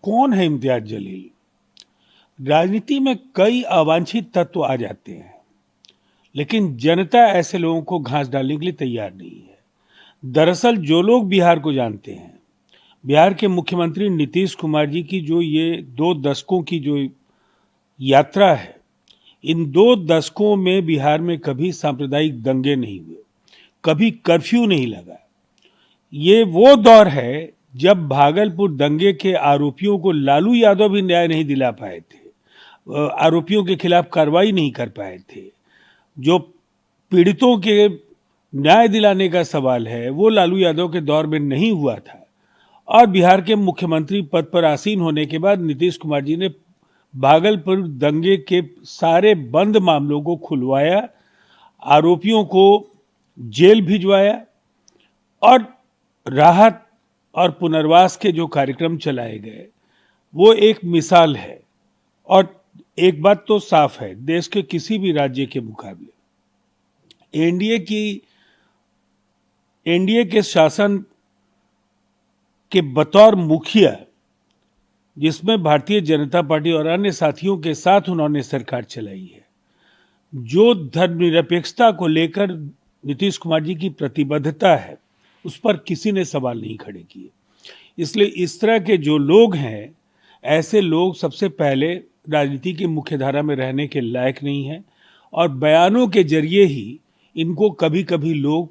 कौन है इम्तियाज जलील? राजनीति में कई अवांछित तत्व आ जाते हैं, लेकिन जनता ऐसे लोगों को घास डालने के लिए तैयार नहीं है। दरअसल जो लोग बिहार को जानते हैं, बिहार के मुख्यमंत्री नीतीश कुमार जी की जो ये 2 दशकों की जो यात्रा है, इन 2 दशकों में बिहार में कभी सांप्रदायिक दंगे नहीं हुए, कभी कर्फ्यू नहीं लगा। ये वो दौर है जब भागलपुर दंगे के आरोपियों को लालू यादव भी न्याय नहीं दिला पाए थे, आरोपियों के खिलाफ कार्रवाई नहीं कर पाए थे। जो पीड़ितों के न्याय दिलाने का सवाल है वो लालू यादव के दौर में नहीं हुआ था। और बिहार के मुख्यमंत्री पद पर आसीन होने के बाद नीतीश कुमार जी ने भागलपुर दंगे के सारे बंद मामलों को खुलवाया, आरोपियों को जेल भिजवाया और राहत और पुनर्वास के जो कार्यक्रम चलाए गए वो एक मिसाल है। और एक बात तो साफ है, देश के किसी भी राज्य के मुकाबले एनडीए के शासन के बतौर मुखिया, जिसमें भारतीय जनता पार्टी और अन्य साथियों के साथ उन्होंने सरकार चलाई है, जो धर्मनिरपेक्षता को लेकर नीतीश कुमार जी की प्रतिबद्धता है, उस पर किसी ने सवाल नहीं खड़े किए। इसलिए इस तरह के जो लोग हैं, ऐसे लोग सबसे पहले राजनीति की मुख्यधारा में रहने के लायक नहीं हैं और बयानों के जरिए ही इनको कभी कभी लोग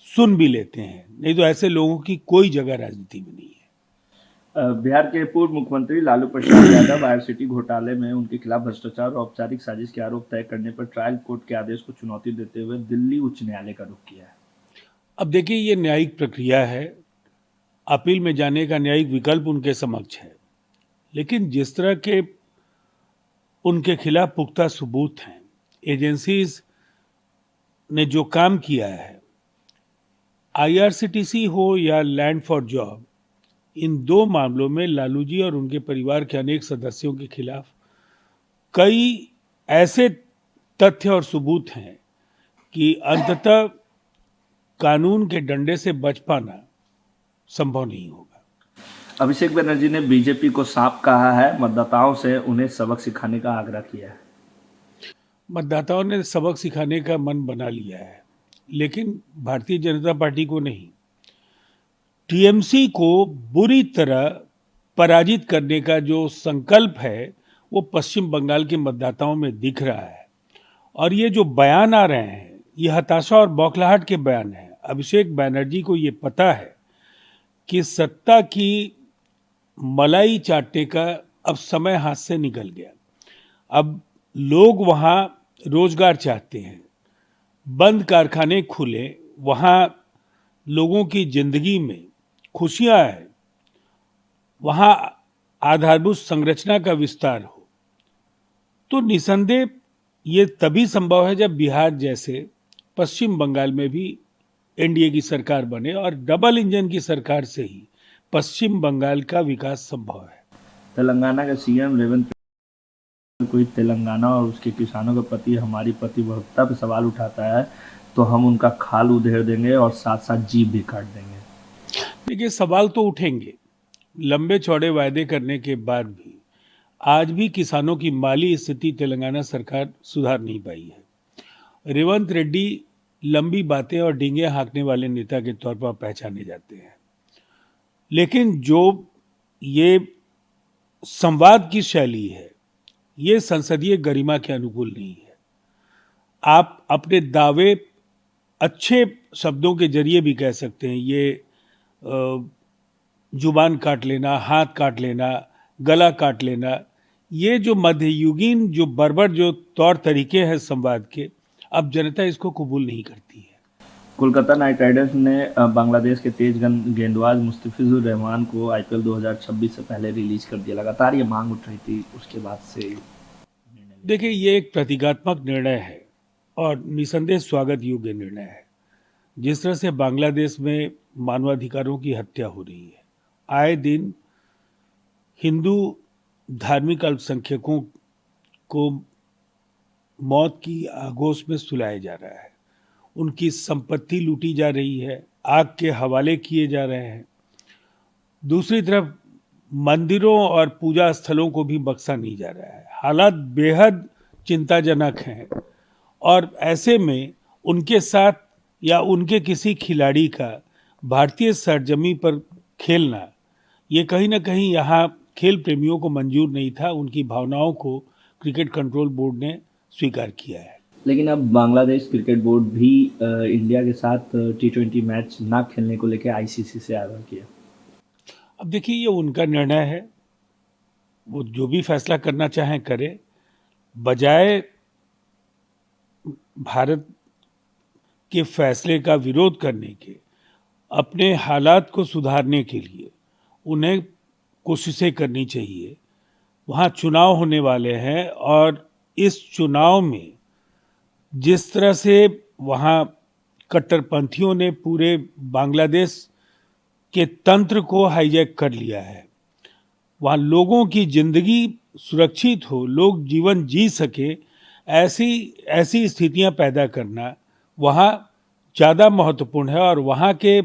सुन भी लेते हैं, नहीं तो ऐसे लोगों की कोई जगह राजनीति में नहीं है। बिहार के पूर्व मुख्यमंत्री लालू प्रसाद यादव आईआरसीटी घोटाले में उनके खिलाफ भ्रष्टाचार और औपचारिक साजिश के आरोप तय करने पर ट्रायल कोर्ट के आदेश को चुनौती देते हुए दिल्ली उच्च न्यायालय का रुख किया है। अब देखिए, ये न्यायिक प्रक्रिया है, अपील में जाने का न्यायिक विकल्प उनके समक्ष है, लेकिन जिस तरह के उनके खिलाफ पुख्ता सबूत हैं, एजेंसीज ने जो काम किया है, आईआरसीटीसी हो या लैंड फॉर जॉब, इन 2 मामलों में लालू जी और उनके परिवार के अनेक सदस्यों के खिलाफ कई ऐसे तथ्य और सबूत हैं कि अंततः कानून के डंडे से बच पाना संभव नहीं होगा। अभिषेक बनर्जी ने बीजेपी को सांप कहा है, मतदाताओं से उन्हें सबक सिखाने का आग्रह किया है। मतदाताओं ने सबक सिखाने का मन बना लिया है, लेकिन भारतीय जनता पार्टी को नहीं। टीएमसी को बुरी तरह पराजित करने का जो संकल्प है वो पश्चिम बंगाल के मतदाताओं में दिख रहा है। और ये जो बयान आ रहे हैं, ये हताशा और बौखलाहट के बयान हैं। अभिषेक बनर्जी को ये पता है कि सत्ता की मलाई चाटने का अब समय हाथ से निकल गया। अब लोग वहां रोजगार चाहते हैं, बंद कारखाने खुले, वहां लोगों की जिंदगी में खुशियां है, वहां आधारभूत संरचना का विस्तार हो। तो निसंदेह ये तभी संभव है जब बिहार जैसे पश्चिम बंगाल में भी एनडीए की सरकार बने, और डबल इंजन की सरकार से ही पश्चिम बंगाल का विकास संभव है। तेलंगाना के सीएम रेवंत कोई तेलंगाना और उसके किसानों के प्रति हमारी प्रतिबद्धता पर सवाल उठाता है तो हम उनका खाल उधेड़ देंगे और साथ साथ जीभ भी काट देंगे। देखिए, सवाल तो उठेंगे। लंबे चौड़े वायदे करने के बाद भी आज भी किसानों की माली स्थिति तेलंगाना सरकार सुधार नहीं पाई है। रेवंत रेड्डी लंबी बातें और डींगे हाँकने वाले नेता के तौर पर पहचाने जाते हैं, लेकिन जो ये संवाद की शैली है, ये संसदीय गरिमा के अनुकूल नहीं है। आप अपने दावे अच्छे शब्दों के जरिए भी कह सकते हैं, ये जुबान काट लेना, हाथ काट लेना, गला काट लेना, ये जो मध्ययुगीन जो बर्बर जो तौर तरीके हैं संवाद के, अब जनता इसको कबूल नहीं करती है। कोलकाता नाइट राइडर्स ने बांग्लादेश के तेज गेंदबाज मुस्तफिजुर रहमान को आईपीएल 2026 से पहले रिलीज कर दिया। लगातार ये मांग उठ रही थी, उसके बाद से देखिए, ये एक प्रतीकात्मक निर्णय है और निसंदेह स्वागत योग्य निर्णय है। जिस तरह से बांग्लादेश में मानवाधिकारों की हत्या हो रही है, आए दिन हिंदू धार्मिक अल्पसंख्यकों को मौत की आगोश में सुलाया जा रहा है, उनकी संपत्ति लूटी जा रही है, आग के हवाले किए जा रहे हैं। दूसरी तरफ मंदिरों और पूजा स्थलों को भी बख्शा नहीं जा रहा है। हालात बेहद चिंताजनक हैं और ऐसे में उनके साथ या उनके किसी खिलाड़ी का भारतीय सरजमी पर खेलना, ये कहीं ना कहीं यहाँ खेल प्रेमियों को मंजूर नहीं था। उनकी भावनाओं को क्रिकेट कंट्रोल बोर्ड ने स्वीकार किया है। लेकिन अब बांग्लादेश क्रिकेट बोर्ड भी इंडिया के साथ T20 मैच ना खेलने को लेकर आईसीसी से आग्रह किया। अब देखिए, ये उनका निर्णय है, वो जो भी फैसला करना चाहें करें। बजाय भारत के फैसले का विरोध करने के, अपने हालात को सुधारने के लिए उन्हें कोशिशें करनी चाहिए। वहाँ चुनाव होने वाले हैं और इस चुनाव में जिस तरह से वहाँ कट्टरपंथियों ने पूरे बांग्लादेश के तंत्र को हाईजैक कर लिया है, वहाँ लोगों की जिंदगी सुरक्षित हो, लोग जीवन जी सके, ऐसी ऐसी स्थितियां पैदा करना वहाँ ज़्यादा महत्वपूर्ण है। और वहाँ के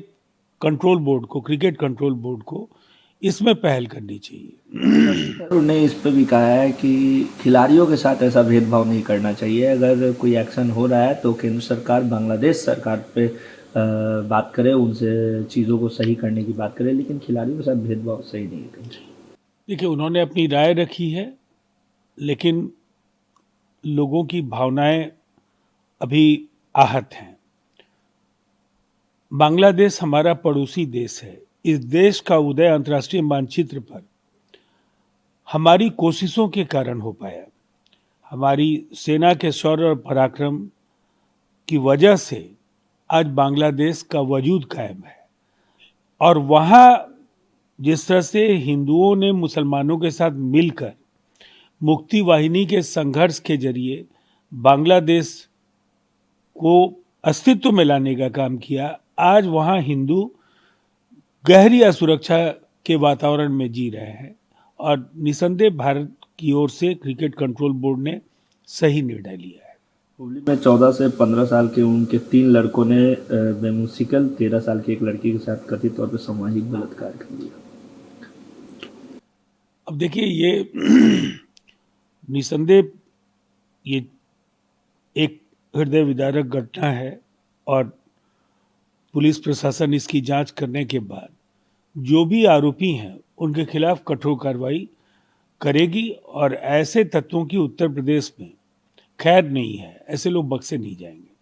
कंट्रोल बोर्ड को, क्रिकेट कंट्रोल बोर्ड को इसमें पहल करनी चाहिए। उन्होंने इस पर भी कहा है कि खिलाड़ियों के साथ ऐसा भेदभाव नहीं करना चाहिए। अगर कोई एक्शन हो रहा है तो केंद्र सरकार बांग्लादेश सरकार पे बात करे, उनसे चीज़ों को सही करने की बात करे, लेकिन खिलाड़ियों के साथ भेदभाव सही नहीं है। देखिए, उन्होंने अपनी राय रखी है, लेकिन लोगों की भावनाएं अभी आहत हैं। बांग्लादेश हमारा पड़ोसी देश है। इस देश का उदय अंतर्राष्ट्रीय मानचित्र पर हमारी कोशिशों के कारण हो पाया। हमारी सेना के शौर्य और पराक्रम की वजह से आज बांग्लादेश का वजूद कायम है। और वहाँ जिस तरह से हिंदुओं ने मुसलमानों के साथ मिलकर मुक्ति वाहिनी के संघर्ष के जरिए बांग्लादेश को अस्तित्व में लाने का काम किया, आज वहाँ हिंदू गहरी असुरक्षा के वातावरण में जी रहे हैं। और निसंदेह भारत की ओर से क्रिकेट कंट्रोल बोर्ड ने सही निर्णय लिया है। हुबली में 14 से 15 साल के उनके 3 लड़कों ने बेमुसिकल 13 साल की एक लड़की के साथ कथित तौर पर सामाजिक बलात्कार कर लिया। अब देखिए, ये निसंदेह ये एक हृदय विदारक घटना है और पुलिस प्रशासन इसकी जांच करने के बाद जो भी आरोपी हैं उनके खिलाफ कठोर कार्रवाई करेगी। और ऐसे तत्वों की उत्तर प्रदेश में खैर नहीं है, ऐसे लोग बख्शे नहीं जाएंगे।